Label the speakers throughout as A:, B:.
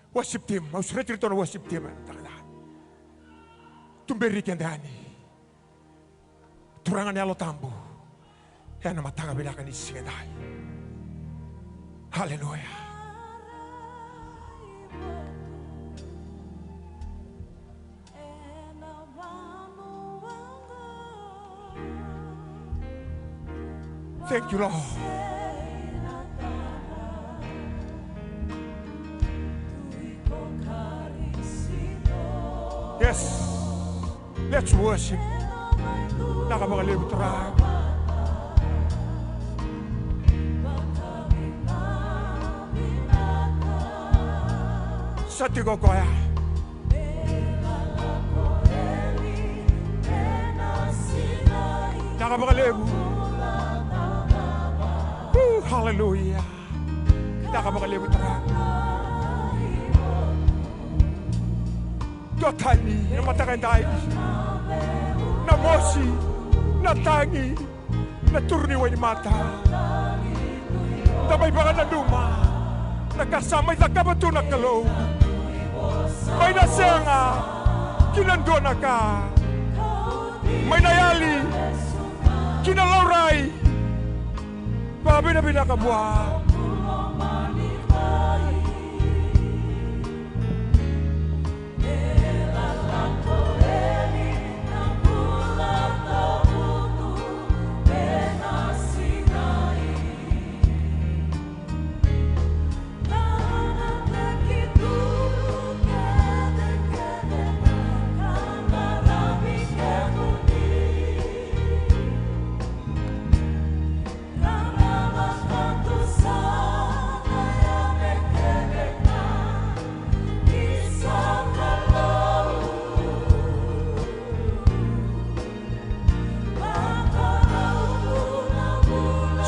A: Worship team, mau sudah cerita worship team, tumberi kendani, turangan yalo tambu, ya nama tangga bilakan di sini. Haleluya. Thank you, Lord. Yes, let's worship. Nakapagaliw terang. Sa tigo ko ya. Nakapagaliw. Hallelujah. Nakapagaliw terang. Dotani, na matakanday, na mosi, na tangi, na turniwa ni mata. Damay baka na luma, nagkasamay na kabato na kalaw. May nasanga, kinandona ka. May nayali, kinalauray, babi na binakabuha.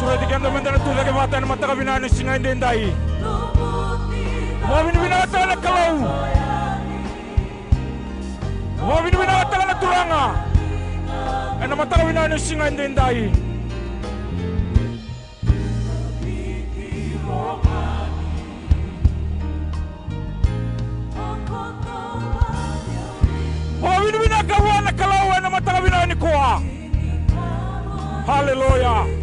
A: Sudah teman-teman tulad ke mata mata kabinaan singa indendai. Wabin binata na kalau. Wabin binata na turanga. Ana mata kabinaan singa indendai. Wabin binata na kalau ana mata kabinaan kuha. Haleluya.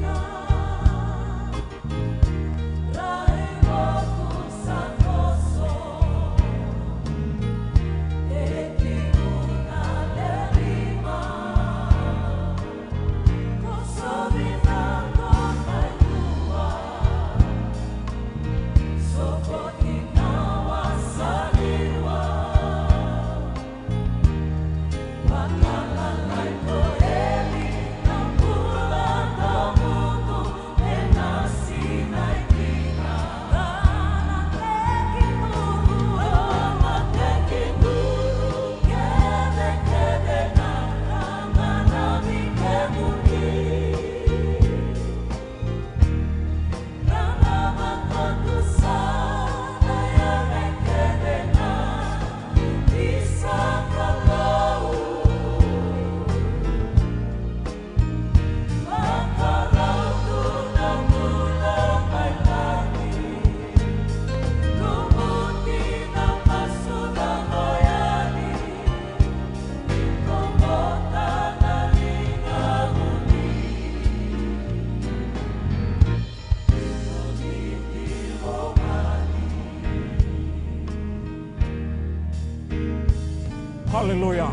A: Haleluya.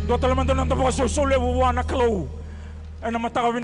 A: Dua teman-teman untuk susul lewu anak kalau. Enak mata kawin.